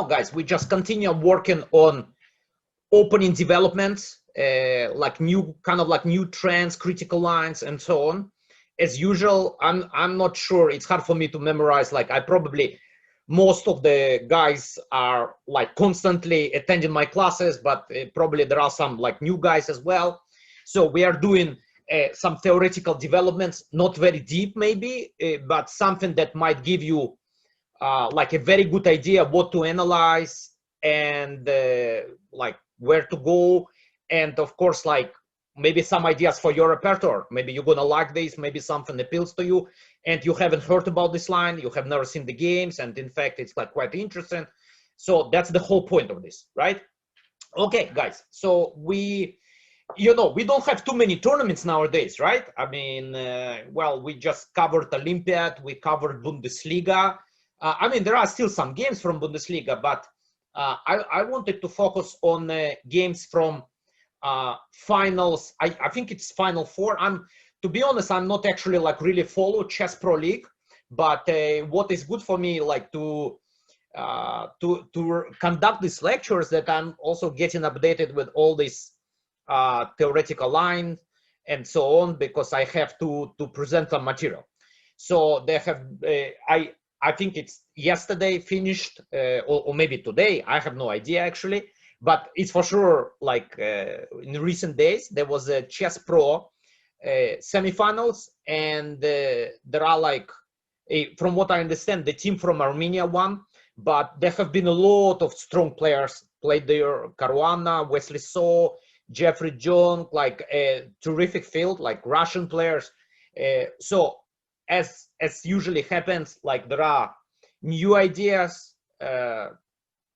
guys, we just continue working on opening developments, like new trends, critical lines, and so on. As usual, I'm not sure. It's hard for me to memorize. Like I probably most of the guys are like constantly attending my classes, but probably there are some like new guys as well. So we are doing some theoretical developments, not very deep maybe, but something that might give you like a very good idea what to analyze and like where to go, and of course like maybe some ideas for your repertoire. Maybe you're gonna like this, maybe something appeals to you and you haven't heard about this line, you have never seen the games, and in fact it's like quite interesting. So that's the whole point of this, right? Okay guys, so we don't have too many tournaments nowadays, right? I mean, well, we just covered Olympiad, we covered Bundesliga. I mean, there are still some games from Bundesliga, but I wanted to focus on games from finals. I think it's Final Four. To be honest, I'm not actually like really follow Chess Pro League, but what is good for me, like to conduct these lectures, that I'm also getting updated with all these theoretical lines and so on, because I have to present some material. So they have I think it's yesterday finished, or maybe today, I have no idea actually, but it's for sure like in recent days there was a Chess Pro semifinals, and there are like from what I understand the team from Armenia won, but there have been a lot of strong players played there. Caruana, Wesley So, Jeffrey John, like a terrific field, like Russian players. So as usually happens, like there are new ideas,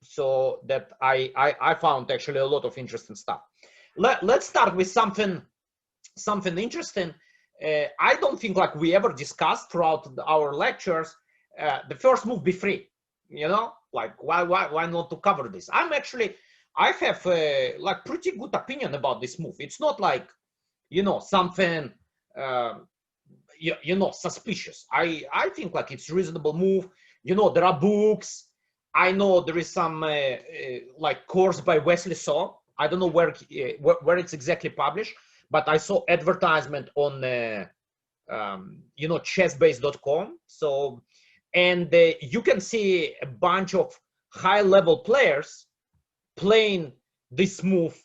so that I found actually a lot of interesting stuff. Let's start with something interesting. I don't think like we ever discussed throughout our lectures the first move b3. Like why not to cover this? I have like pretty good opinion about this move. It's not like something suspicious. I think like it's reasonable move. There are books. I know there is some like course by Wesley So. I don't know where it's exactly published, but I saw advertisement on chessbase.com. So, and you can see a bunch of high level players playing this move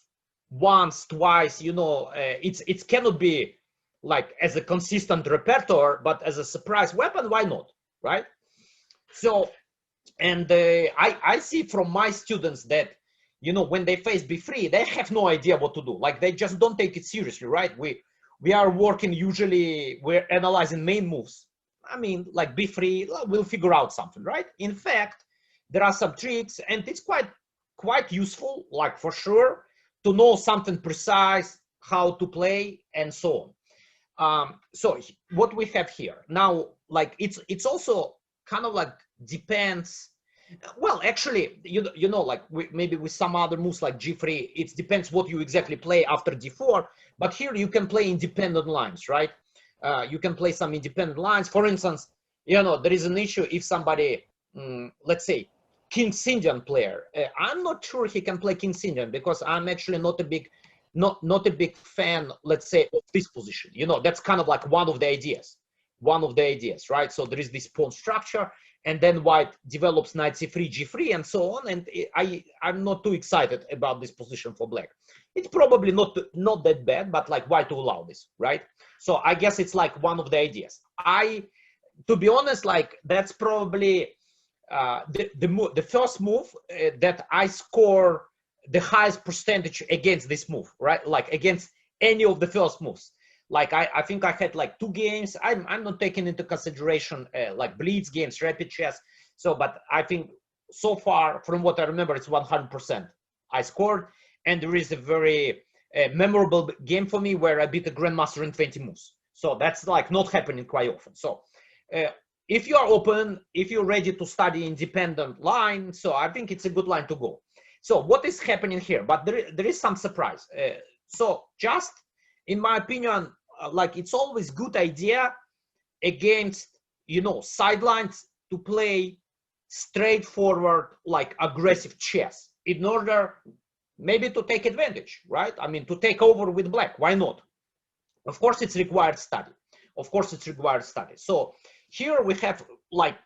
once, twice. It cannot be like as a consistent repertoire, but as a surprise weapon, why not, right? So, and I see from my students that when they face b3, they have no idea what to do. Like they just don't take it seriously, right? We are working, usually we're analyzing main moves. I mean, like b3, we'll figure out something, right? In fact, there are some tricks, and it's quite useful, like for sure, to know something precise, how to play, and so on. So what we have here now, like it's also kind of like depends. Well, actually, like maybe with some other moves like g3, it depends what you exactly play after d4. But here you can play independent lines, right? You can play some independent lines. For instance, there is an issue if somebody, let's say, King's Indian player. I'm not sure he can play King's Indian because I'm actually not a big fan, let's say, of this position. That's kind of like one of the ideas, right? So there is this pawn structure, and then white develops knight c3, g3, and so on. And I'm not too excited about this position for black. It's probably not that bad, but like why to allow this, right? So I guess it's like one of the ideas. To be honest, like that's probably the first move that I score the highest percentage against this move, right? Like against any of the first moves. Like I think I had like 2 games. I'm not taking into consideration like blitz games, rapid chess. So, but I think so far, from what I remember, it's 100% I scored. And there is a very memorable game for me where I beat a grandmaster in 20 moves. So that's like not happening quite often. So if you are open, if you're ready to study independent line, so I think it's a good line to go. So what is happening here? But there is some surprise. So just in my opinion, like it's always good idea against, sidelines to play straightforward, like aggressive chess in order maybe to take advantage, right? I mean, to take over with black. Why not? Of course, it's required study. Of course, it's required study. So here we have like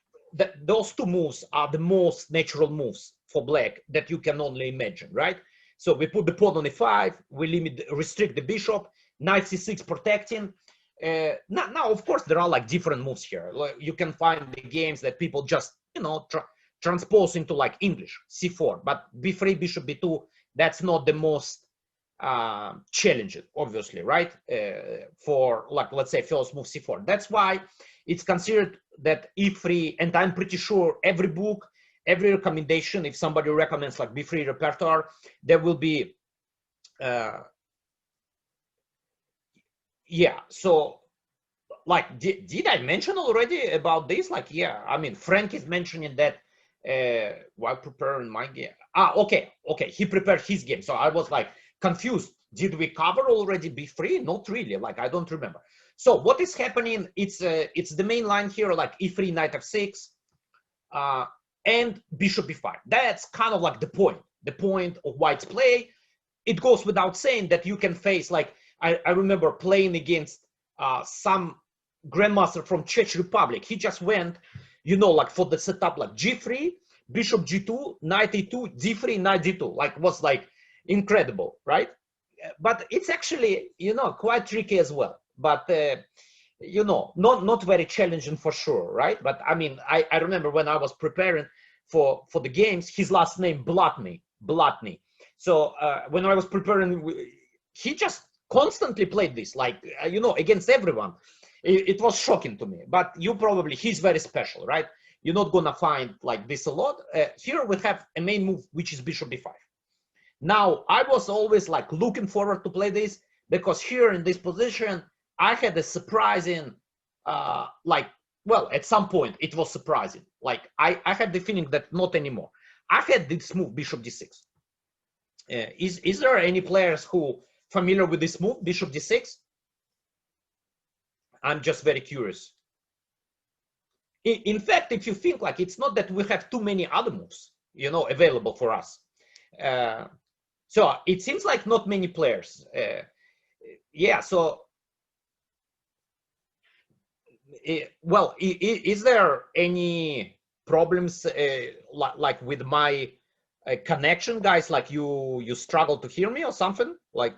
those two moves are the most natural moves for black that you can only imagine, right? So we put the pawn on e5, we restrict the bishop, knight c6 protecting. Now, of course, there are like different moves here. Like, you can find the games that people just, you know, transpose into like English, c4, but b3, bishop b2, that's not the most challenging, obviously, right? For like, let's say first move c4. That's why it's considered that e3, and I'm pretty sure every book, every recommendation, if somebody recommends like b3 repertoire, there will be yeah. So like, did I mention already about this? Like, yeah, I mean, Frank is mentioning that while preparing my game. Okay, he prepared his game. So I was like confused. Did we cover already b3? Not really. Like, I don't remember. So what is happening? It's the main line here, like e3, knight f6, and bishop b5. That's kind of like the point of white's play. It goes without saying that you can face, like, I remember playing against some grandmaster from Czech Republic. He just went, you know, like for the setup, like g3, bishop g2, knight e2, d3, knight d2. Like, was like incredible, right? But it's actually, you know, quite tricky as well. But you know, not very challenging for sure, right? But I mean, I remember when I was preparing for the games, his last name Blatny. So when I was preparing, he just constantly played this, like, you know, against everyone. It was shocking to me. But he's very special, right? You're not gonna find like this a lot. Here we have a main move, which is bishop b5. Now, I was always like looking forward to play this, because here in this position, I had a surprising, like, well, at some point it was surprising. Like, I had the feeling that not anymore. I had this move, bishop d6. Is there any players who familiar with this move, bishop d6? I'm just very curious. In fact, if you think, like, it's not that we have too many other moves, you know, available for us. So it seems like not many players. Yeah, so, well, is there any problems like with my connection, guys? Like, you struggle to hear me or something? Like,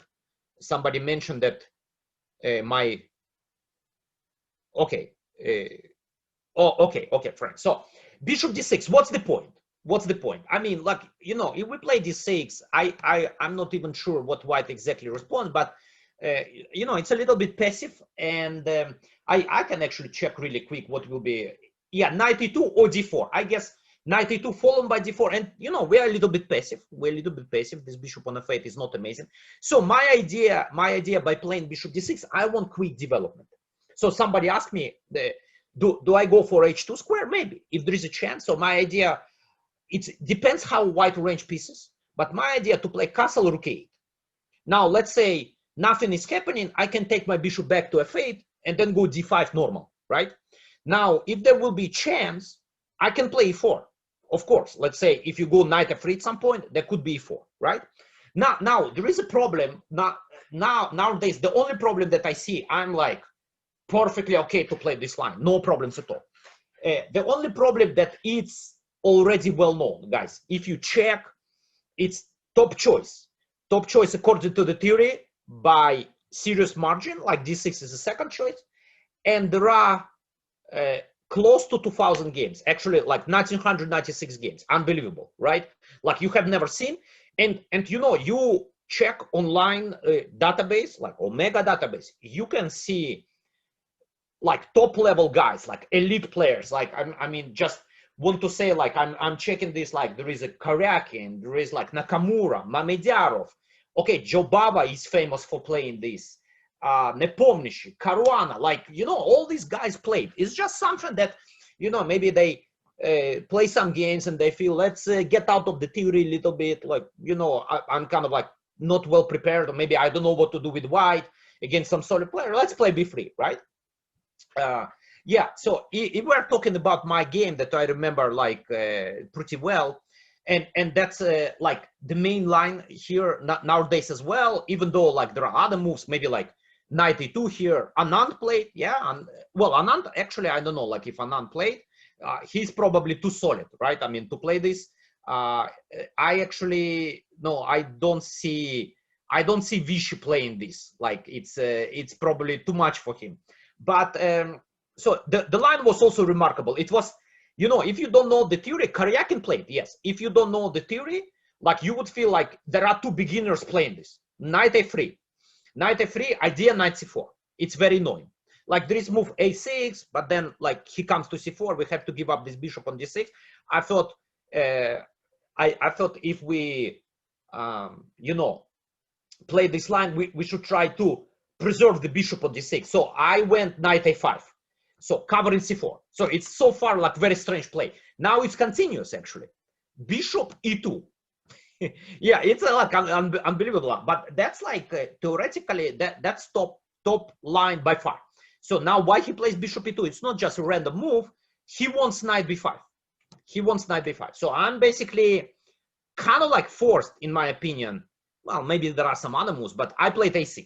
somebody mentioned that my, okay. Okay, Frank. So bishop d6, what's the point? I mean, like, you know, if we play d6, I'm not even sure what white exactly responds, but you know, it's a little bit passive, and I can actually check really quick what will be. Yeah, knight e2 or d4. I guess knight e2 followed by d4, and you know, we're a little bit passive. This bishop on f8 is not amazing. So my idea by playing bishop d6, I want quick development. So somebody asked me, do I go for h2 square? Maybe, if there is a chance. So my idea, it depends how white arrange pieces, but my idea to play castle rook 8. Now, let's say nothing is happening, I can take my bishop back to f8 and then go d5 normal, right? Now, if there will be chance, I can play e4. Of course, let's say if you go knight f3 at some point, there could be e4, right? Now there is a problem. Nowadays, the only problem that I see, I'm like perfectly okay to play this line, no problems at all. The only problem that it's already well known, guys. If you check, it's top choice according to the theory by serious margin. Like d6 is the second choice, and there are close to 2,000 games, actually, like 1996 games. Unbelievable, right? Like, you have never seen, and you know, you check online database like Omega database, you can see like top level guys, like elite players. Like, I mean, just want to say, like, I'm checking this, like, there is a Karyakin, there is like Nakamura, Mamedyarov. Okay, Joe Baba is famous for playing this. Nepomniachtchi, Caruana, like, you know, all these guys played. It's just something that, you know, maybe they play some games and they feel, let's get out of the theory a little bit. Like, you know, I'm kind of like not well prepared, or maybe I don't know what to do with white against some solid player. Let's play b3, right? Yeah, so if we're talking about my game that I remember like pretty well, and that's like the main line here nowadays as well, even though like there are other moves, maybe like knight e2 here. Anand played, yeah, and well, Anand actually, I don't know, like if Anand played, he's probably too solid, right? I mean, to play this, I actually no, I don't see Vichy playing this. Like it's probably too much for him. But so the line was also remarkable. It was, you know, if you don't know the theory, Karyakin played, yes. If you don't know the theory, like you would feel like there are two beginners playing this. Knight a3, knight a3, idea knight c4. It's very annoying. Like there is move a6, but then like he comes to c4, we have to give up this bishop on d6. I thought, I thought if we, you know, play this line, we should try to preserve the bishop on d6. So I went knight a5, so covering c4. So it's so far like very strange play. Now it's continuous actually. Bishop e2. Yeah, it's like unbelievable. But that's like theoretically that's top line by far. So now why he plays bishop e2? It's not just a random move. He wants knight b5. He wants knight b5. So I'm basically kind of like forced, in my opinion. Well, maybe there are some other moves, but I played a6.